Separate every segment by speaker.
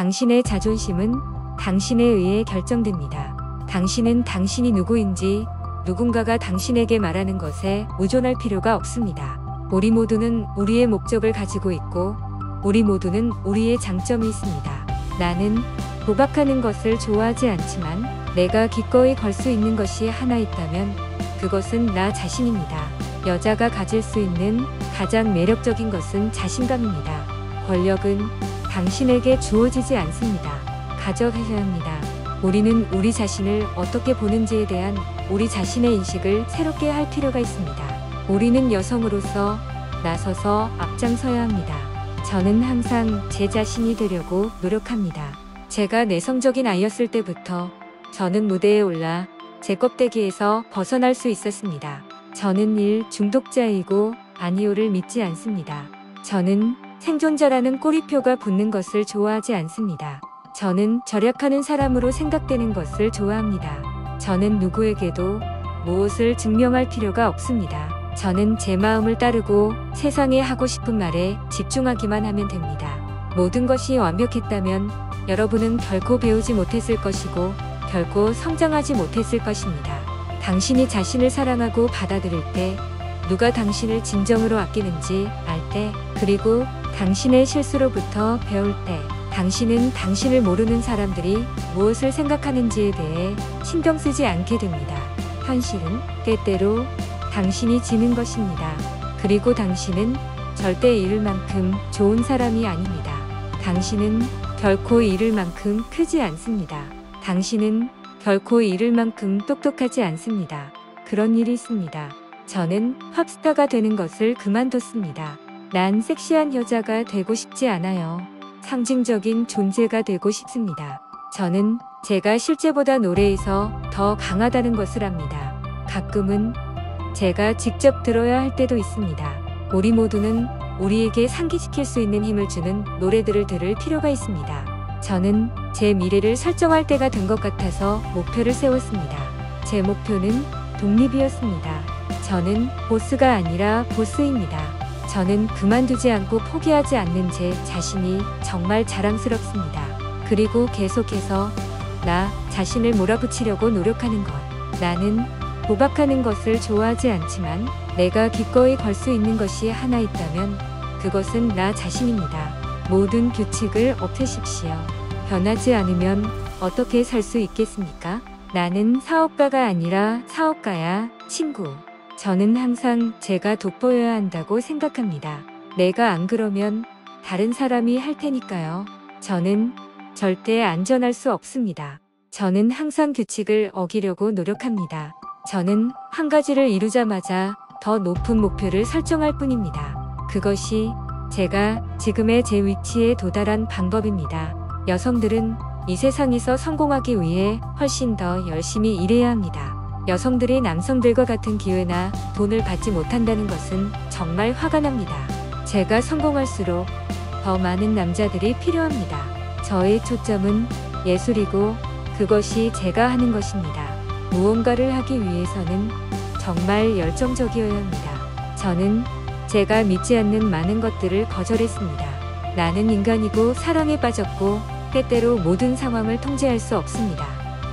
Speaker 1: 당신의 자존심은 당신에 의해 결정됩니다. 당신은 당신이 누구인지 누군가가 당신에게 말하는 것에 의존할 필요가 없습니다. 우리 모두는 우리의 목적을 가지고 있고 우리 모두는 우리의 장점이 있습니다. 나는 도박하는 것을 좋아하지 않지만 내가 기꺼이 걸 수 있는 것이 하나 있다면 그것은 나 자신입니다. 여자가 가질 수 있는 가장 매력적인 것은 자신감입니다. 권력은 당신에게 주어지지 않습니다. 가져가셔야 합니다. 우리는 우리 자신을 어떻게 보는지에 대한 우리 자신의 인식을 새롭게 할 필요가 있습니다. 우리는 여성으로서 나서서 앞장서야 합니다. 저는 항상 제 자신이 되려고 노력합니다. 제가 내성적인 아이였을 때부터 저는 무대에 올라 제 껍데기에서 벗어날 수 있었습니다. 저는 일 중독자이고 아니오를 믿지 않습니다. 저는 생존자라는 꼬리표가 붙는 것을 좋아하지 않습니다. 저는 절약하는 사람으로 생각되는 것을 좋아합니다. 저는 누구에게도 무엇을 증명할 필요가 없습니다. 저는 제 마음을 따르고 세상에 하고 싶은 말에 집중하기만 하면 됩니다. 모든 것이 완벽했다면 여러분은 결코 배우지 못했을 것이고 결코 성장하지 못했을 것입니다. 당신이 자신을 사랑하고 받아들일 때, 누가 당신을 진정으로 아끼는지 알 때, 그리고 당신의 실수로부터 배울 때, 당신은 당신을 모르는 사람들이 무엇을 생각하는지에 대해 신경 쓰지 않게 됩니다. 현실은 때때로 당신이 지는 것입니다. 그리고 당신은 절대 잃을 만큼 좋은 사람이 아닙니다. 당신은 결코 잃을 만큼 크지 않습니다. 당신은 결코 잃을 만큼 똑똑하지 않습니다. 그런 일이 있습니다. 저는 팝스타가 되는 것을 그만뒀습니다. 난 섹시한 여자가 되고 싶지 않아요. 상징적인 존재가 되고 싶습니다. 저는 제가 실제보다 노래에서 더 강하다는 것을 압니다. 가끔은 제가 직접 들어야 할 때도 있습니다. 우리 모두는 우리에게 상기시킬 수 있는 힘을 주는 노래들을 들을 필요가 있습니다. 저는 제 미래를 설정할 때가 된 것 같아서 목표를 세웠습니다. 제 목표는 독립이었습니다. 저는 보스가 아니라 보스입니다. 저는 그만두지 않고 포기하지 않는 제 자신이 정말 자랑스럽습니다. 그리고 계속해서 나 자신을 몰아붙이려고 노력하는 것. 나는 도박하는 것을 좋아하지 않지만 내가 기꺼이 걸 수 있는 것이 하나 있다면 그것은 나 자신입니다. 모든 규칙을 없애십시오. 변하지 않으면 어떻게 살 수 있겠습니까? 나는 사업가가 아니라 사업가야, 친구. 저는 항상 제가 돋보여야 한다고 생각합니다. 내가 안 그러면 다른 사람이 할 테니까요. 저는 절대 안전할 수 없습니다. 저는 항상 규칙을 어기려고 노력합니다. 저는 한 가지를 이루자마자 더 높은 목표를 설정할 뿐입니다. 그것이 제가 지금의 제 위치에 도달한 방법입니다. 여성들은 이 세상에서 성공하기 위해 훨씬 더 열심히 일해야 합니다. 여성들이 남성들과 같은 기회나 돈을 받지 못한다는 것은 정말 화가 납니다. 제가 성공할수록 더 많은 남자들이 필요합니다. 저의 초점은 예술이고 그것이 제가 하는 것입니다. 무언가를 하기 위해서는 정말 열정적이어야 합니다. 저는 제가 믿지 않는 많은 것들을 거절했습니다. 나는 인간이고 사랑에 빠졌고 때때로 모든 상황을 통제할 수 없습니다.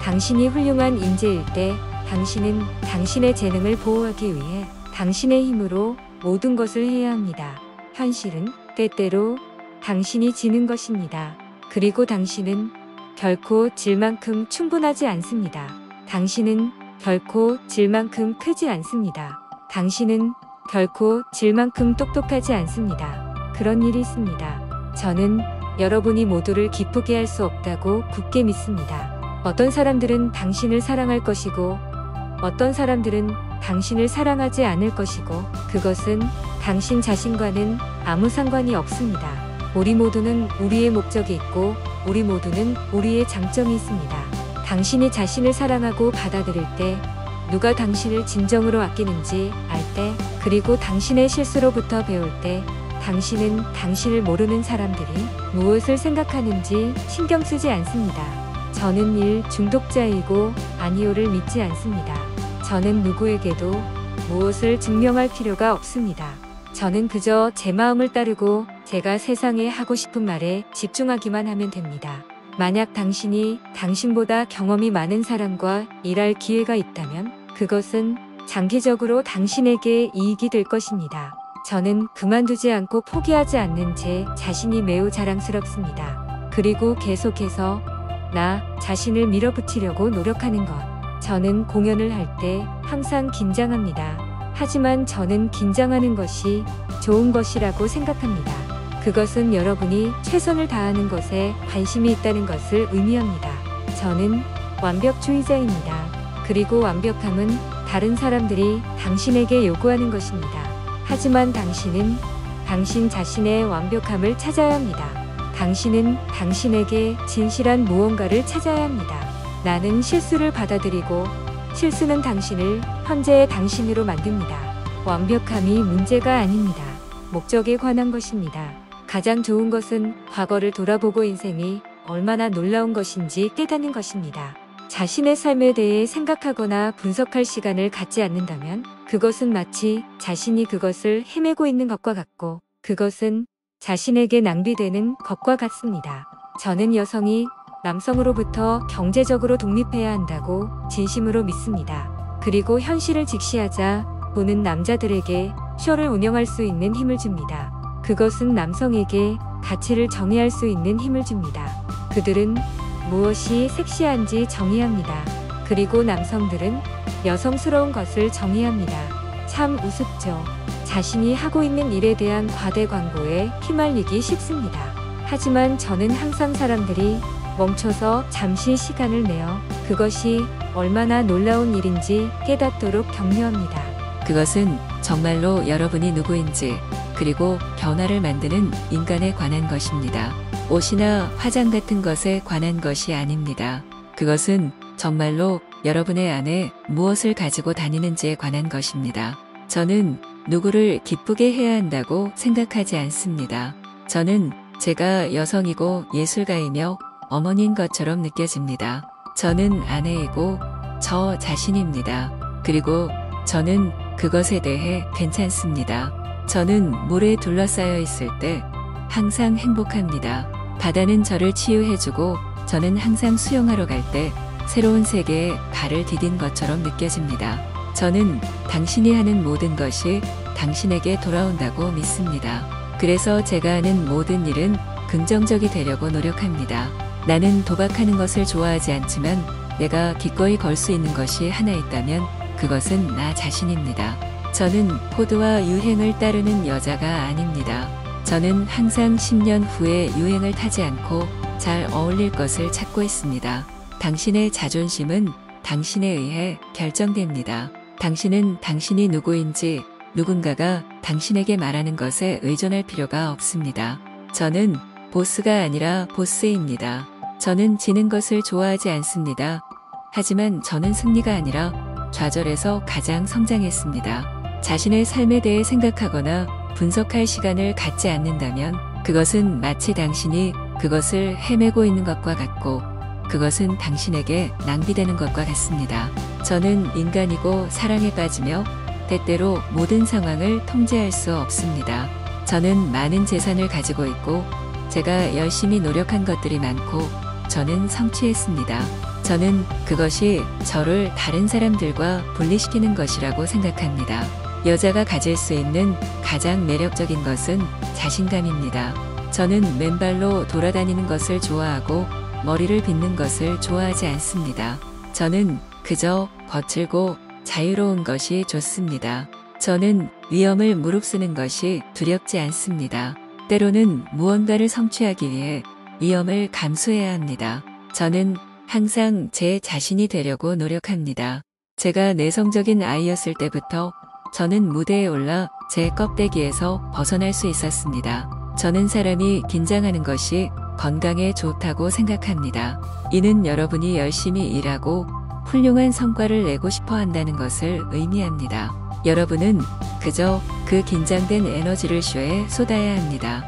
Speaker 1: 당신이 훌륭한 인재일 때 당신은 당신의 재능을 보호하기 위해 당신의 힘으로 모든 것을 해야 합니다. 현실은 때때로 당신이 지는 것입니다. 그리고 당신은 결코 질 만큼 충분하지 않습니다. 당신은 결코 질 만큼 크지 않습니다. 당신은 결코 질 만큼 똑똑하지 않습니다. 그런 일이 있습니다. 저는 여러분이 모두를 기쁘게 할 수 없다고 굳게 믿습니다. 어떤 사람들은 당신을 사랑할 것이고 어떤 사람들은 당신을 사랑하지 않을 것이고 그것은 당신 자신과는 아무 상관이 없습니다. 우리 모두는 우리의 목적이 있고 우리 모두는 우리의 장점이 있습니다. 당신이 자신을 사랑하고 받아들일 때 누가 당신을 진정으로 아끼는지 알 때 그리고 당신의 실수로부터 배울 때 당신은 당신을 모르는 사람들이 무엇을 생각하는지 신경 쓰지 않습니다. 저는 일 중독자이고 아니오를 믿지 않습니다. 저는 누구에게도 무엇을 증명할 필요가 없습니다. 저는 그저 제 마음을 따르고 제가 세상에 하고 싶은 말에 집중하기만 하면 됩니다. 만약 당신이 당신보다 경험이 많은 사람과 일할 기회가 있다면 그것은 장기적으로 당신에게 이익이 될 것입니다. 저는 그만두지 않고 포기하지 않는 제 자신이 매우 자랑스럽습니다. 그리고 계속해서 나 자신을 밀어붙이려고 노력하는 것. 저는 공연을 할 때 항상 긴장합니다. 하지만 저는 긴장하는 것이 좋은 것이라고 생각합니다. 그것은 여러분이 최선을 다하는 것에 관심이 있다는 것을 의미합니다. 저는 완벽주의자입니다. 그리고 완벽함은 다른 사람들이 당신에게 요구하는 것입니다. 하지만 당신은 당신 자신의 완벽함을 찾아야 합니다. 당신은 당신에게 진실한 무언가를 찾아야 합니다. 나는 실수를 받아들이고 실수는 당신을 현재의 당신으로 만듭니다. 완벽함이 문제가 아닙니다. 목적에 관한 것입니다. 가장 좋은 것은 과거를 돌아보고 인생이 얼마나 놀라운 것인지 깨닫는 것입니다. 자신의 삶에 대해 생각하거나 분석할 시간을 갖지 않는다면 그것은 마치 자신이 그것을 헤매고 있는 것과 같고 그것은 자신에게 낭비되는 것과 같습니다. 저는 여성이 남성으로부터 경제적으로 독립해야 한다고 진심으로 믿습니다. 그리고 현실을 직시하자 보는 남자들에게 쇼를 운영할 수 있는 힘을 줍니다. 그것은 남성에게 가치를 정의할 수 있는 힘을 줍니다. 그들은 무엇이 섹시한지 정의합니다. 그리고 남성들은 여성스러운 것을 정의합니다. 참 우습죠. 자신이 하고 있는 일에 대한 과대 광고에 휘말리기 쉽습니다. 하지만 저는 항상 사람들이 멈춰서 잠시 시간을 내어 그것이 얼마나 놀라운 일인지 깨닫도록 격려합니다.
Speaker 2: 그것은 정말로 여러분이 누구인지 그리고 변화를 만드는 인간에 관한 것입니다. 옷이나 화장 같은 것에 관한 것이 아닙니다. 그것은 정말로 여러분의 안에 무엇을 가지고 다니는지에 관한 것입니다. 저는 누구를 기쁘게 해야 한다고 생각하지 않습니다. 저는 제가 여성이고 예술가이며 어머니인 것처럼 느껴집니다. 저는 아내이고 저 자신입니다. 그리고 저는 그것에 대해 괜찮습니다. 저는 물에 둘러싸여 있을 때 항상 행복합니다. 바다는 저를 치유해주고 저는 항상 수영하러 갈 때 새로운 세계에 발을 디딘 것처럼 느껴집니다. 저는 당신이 하는 모든 것이 당신에게 돌아온다고 믿습니다. 그래서 제가 하는 모든 일은 긍정적이 되려고 노력합니다. 나는 도박하는 것을 좋아하지 않지만 내가 기꺼이 걸 수 있는 것이 하나 있다면 그것은 나 자신입니다. 저는 포드와 유행을 따르는 여자가 아닙니다. 저는 항상 10년 후에 유행을 타지 않고 잘 어울릴 것을 찾고 있습니다. 당신의 자존심은 당신에 의해 결정됩니다. 당신은 당신이 누구인지 누군가가 당신에게 말하는 것에 의존할 필요가 없습니다. 저는 보스가 아니라 보스입니다. 저는 지는 것을 좋아하지 않습니다. 하지만 저는 승리가 아니라 좌절에서 가장 성장했습니다. 자신의 삶에 대해 생각하거나 분석할 시간을 갖지 않는다면 그것은 마치 당신이 그것을 헤매고 있는 것과 같고 그것은 당신에게 낭비되는 것과 같습니다. 저는 인간이고 사랑에 빠지며 때때로 모든 상황을 통제할 수 없습니다. 저는 많은 재산을 가지고 있고 제가 열심히 노력한 것들이 많고 저는 성취했습니다. 저는 그것이 저를 다른 사람들과 분리시키는 것이라고 생각합니다. 여자가 가질 수 있는 가장 매력적인 것은 자신감입니다. 저는 맨발로 돌아다니는 것을 좋아하고 머리를 빗는 것을 좋아하지 않습니다. 저는 그저 거칠고 자유로운 것이 좋습니다. 저는 위험을 무릅쓰는 것이 두렵지 않습니다. 때로는 무언가를 성취하기 위해 위험을 감수해야 합니다. 저는 항상 제 자신이 되려고 노력합니다. 제가 내성적인 아이였을 때부터 저는 무대에 올라 제 껍데기에서 벗어날 수 있었습니다. 저는 사람이 긴장하는 것이 건강에 좋다고 생각합니다. 이는 여러분이 열심히 일하고 훌륭한 성과를 내고 싶어 한다는 것을 의미합니다. 여러분은 그저 그 긴장된 에너지를 쇼에 쏟아야 합니다.